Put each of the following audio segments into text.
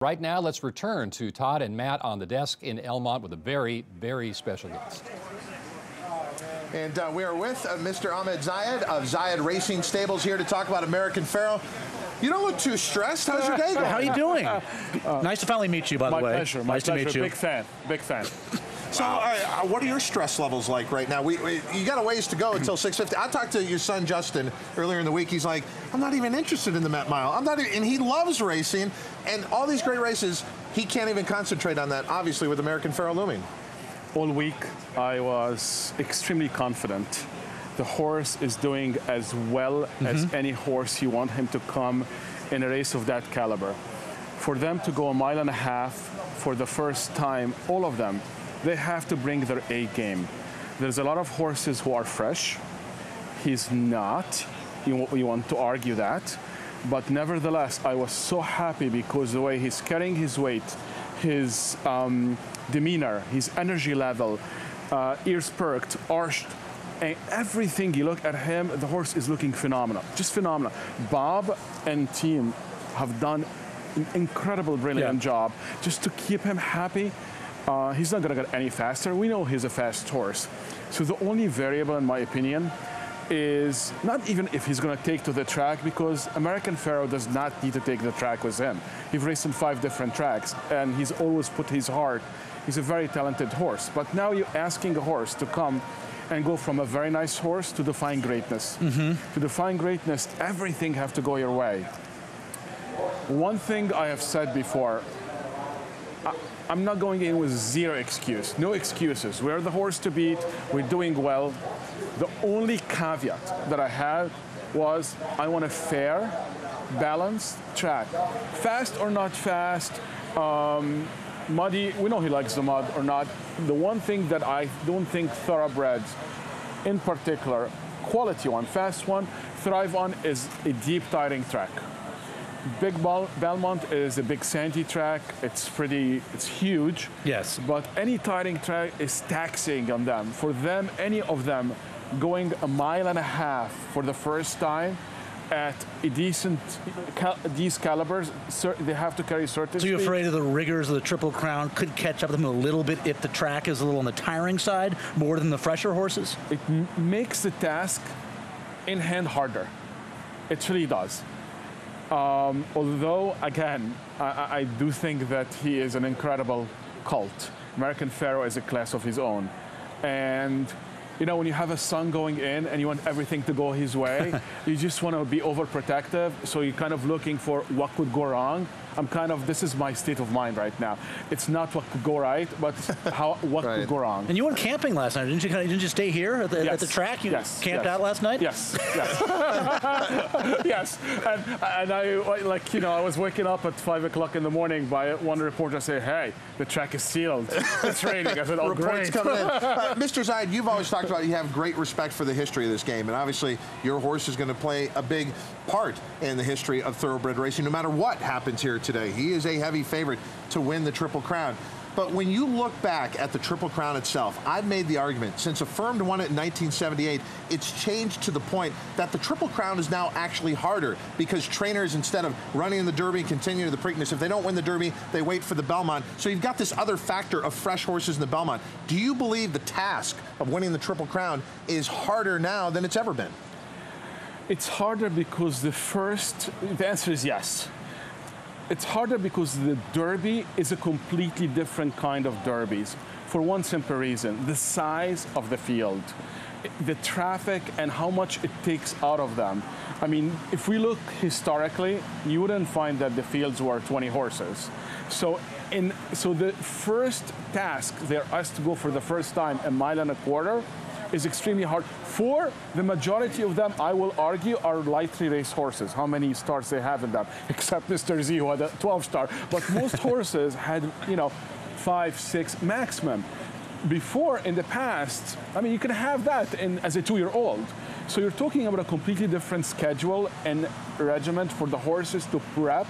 Right now, let's return to Todd and Matt on the desk in Belmont with a very, very special guest. And we are with Mr. Ahmed Zayat of Zayat Racing Stables here to talk about American Pharoah. You don't look too stressed. How's your day going? How are you doing? Nice to finally meet you, by the way. My pleasure. Nice to meet you. Big fan. Big fan. So, what are your stress levels like right now? You got a ways to go until 6:50. I talked to your son Justin earlier in the week. He's like, I'm not even interested in the Met Mile. I'm not, and he loves racing, and all these great races. He can't even concentrate on that. Obviously, with American Pharoah looming. All week, I was extremely confident. The horse is doing as well as any horse you want him to come in a race of that caliber. For them to go 1.5 miles for the first time, all of them, they have to bring their A game. There's a lot of horses who are fresh. He's not. You want to argue that. But nevertheless, I was so happy because the way he's carrying his weight, his demeanor, his energy level, ears perked, arched, and everything. You look at him, the horse is looking phenomenal, just phenomenal. Bob and team have done an incredible, brilliant job just to keep him happy. He's not going to get any faster. We know he's a fast horse. So the only variable, in my opinion, is not even if he's going to take to the track, because American Pharoah does not need to take the track with him. He's raced on 5 different tracks, and he's always put his heart. He's a very talented horse. But now you're asking a horse to come and go from a very nice horse to define greatness. To define greatness, everything has to go your way. One thing I have said before, I'm not going in with zero excuse, no excuses. We're the horse to beat, we're doing well. The only caveat that I had was I want a fair, balanced track. Fast or not fast, muddy, we know he likes the mud or not. The one thing that I don't think thoroughbreds, in particular, quality one, fast one, thrive on is a deep tiring track. Big Belmont is a big sandy track. It's huge. Yes. But any tiring track is taxing on them. For them, any of them, going 1.5 miles for the first time at a these calibers, they have to carry certain So you're afraid of the rigors of the Triple Crown could catch up with them a little bit if the track is a little on the tiring side, more than the fresher horses? It makes the task in hand harder. It really does. Although, again, I do think that he is an incredible colt. American Pharoah is a class of his own. And, you know, when you have a son going in and you want everything to go his way, you just want to be overprotective, so you're kind of looking for what could go wrong. This is my state of mind right now. It's not what could go right, but what could go wrong. And you went camping last night, didn't you? Didn't you stay here at the track? You camped out last night? Yes, yes. Yes, and I was waking up at 5 o'clock in the morning by one reporter saying, hey, the track is sealed. It's raining. I said, oh, Reports great. coming in. Mr. Zayat, you've always talked about you have great respect for the history of this game, and obviously your horse is going to play a big part in the history of thoroughbred racing, no matter what happens here today. He is a heavy favorite to win the Triple Crown. But when you look back at the Triple Crown itself, I've made the argument, since Affirmed won it in 1978, it's changed to the point that the Triple Crown is now actually harder, because trainers, instead of running in the Derby and continuing to the Preakness, if they don't win the Derby, they wait for the Belmont. So you've got this other factor of fresh horses in the Belmont. Do you believe the task of winning the Triple Crown is harder now than it's ever been? It's harder because the answer is yes. It's harder because the Derby is a completely different kind of derbies, for one simple reason: the size of the field, the traffic, and how much it takes out of them. I mean, if we look historically, you wouldn't find that the fields were 20 horses. So the first task there us to go for the first time 1.25 miles is extremely hard. For the majority of them, I will argue, are lightly raced horses. How many stars they have in them, except Mr. Z, who had a 12-star. But most horses had, 5, 6 maximum. Before, in the past, I mean, you can have that as a 2-year-old. So you're talking about a completely different schedule and regiment for the horses to prep.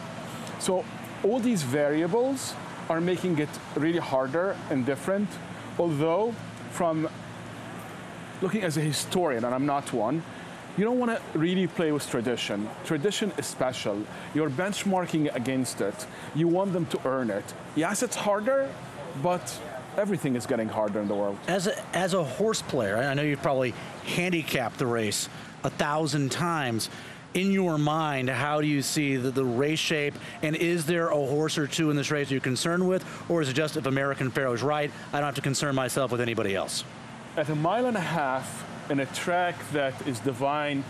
So all these variables are making it really harder and different. Although, from looking as a historian, and I'm not one, you don't want to really play with tradition. Tradition is special. You're benchmarking against it. You want them to earn it. Yes, it's harder, but everything is getting harder in the world. As a horse player, I know you've probably handicapped the race 1,000 times. In your mind, how do you see the race shape, and is there a horse or two in this race you're concerned with, or is it just if American Pharoah is right, I don't have to concern myself with anybody else? At 1.5 miles in a track that is designed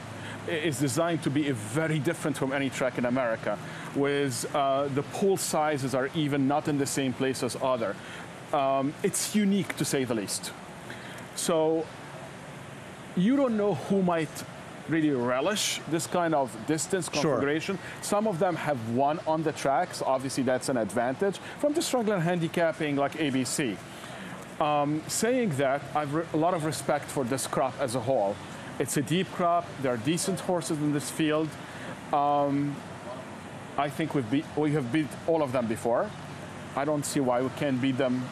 to be very different from any track in America, with the pool sizes are even not in the same place as other. It's unique, to say the least. So you don't know who might really relish this kind of distance configuration. Sure. Some of them have won on the tracks. Obviously, that's an advantage from just regular handicapping like ABC. Saying that, I've a lot of respect for this crop as a whole. It's a deep crop. There are decent horses in this field. I think we have beat all of them before. I don't see why we can't beat them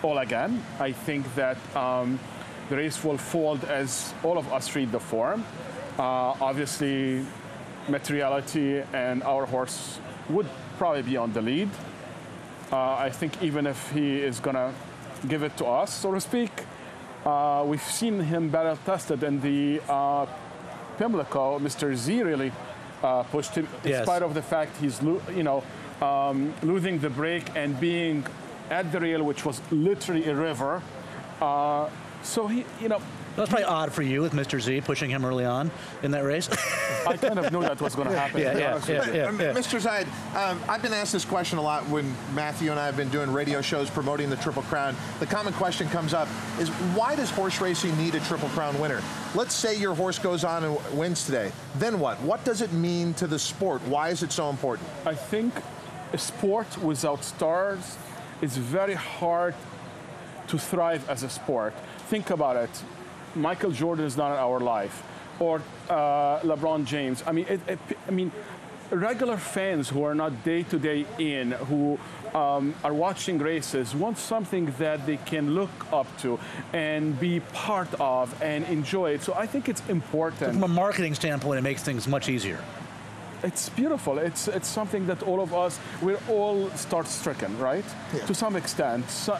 all again. I think that the race will fold as all of us read the form. Obviously, materiality and our horse would probably be on the lead. I think even if he is going to give it to us, so to speak, we've seen him battle tested in the Pimlico. Mr. Z really pushed him, in spite of the fact he's losing the break and being at the rail, which was literally a river. So he, That was probably odd for you with Mr. Z pushing him early on in that race. I kind of knew that was going to happen. Mr. Zayat, I've been asked this question a lot when Matthew and I have been doing radio shows promoting the Triple Crown. The common question comes up is, why does horse racing need a Triple Crown winner? Let's say your horse goes on and wins today. Then what? What does it mean to the sport? Why is it so important? I think a sport without stars is very hard to thrive as a sport. Think about it. Michael Jordan is not in our life, or LeBron James. I mean, regular fans who are not day-to-day in, who are watching races, want something that they can look up to and be part of and enjoy it. So I think it's important. From a marketing standpoint, it makes things much easier. It's beautiful. It's something that all of us, we're all start-stricken, right? Yeah. To some extent. So,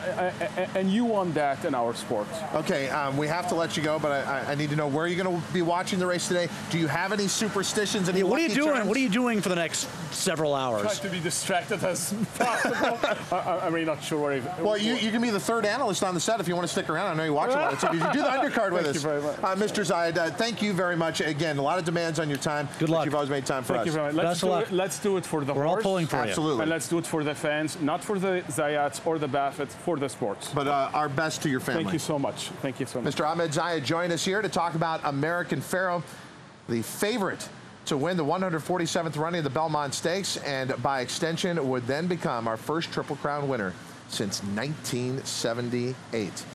and you want that in our sport. Okay, we have to let you go, but I need to know, where are you going to be watching the race today? Do you have any superstitions? Any what are you doing? Terms? What are you doing for the next several hours? Try to be distracted as possible. I'm really not sure where. Well, you can be the third analyst on the set if you want to stick around. I know you watch a lot of TV. You do the undercard with us. Thank you very much. Mr. Zayat, thank you very much. Again, a lot of demands on your time. Good luck. You've always made time for us. Let's do it for the horse. We're all pulling for you. Absolutely. And let's do it for the fans, not for the Zayats or the Baffetts, for the sports. But our best to your family. Thank you so much. Thank you so much. Mr. Ahmed Zayat joined us here to talk about American Pharoah, the favorite to win the 147th running of the Belmont Stakes, and by extension would then become our first Triple Crown winner since 1978.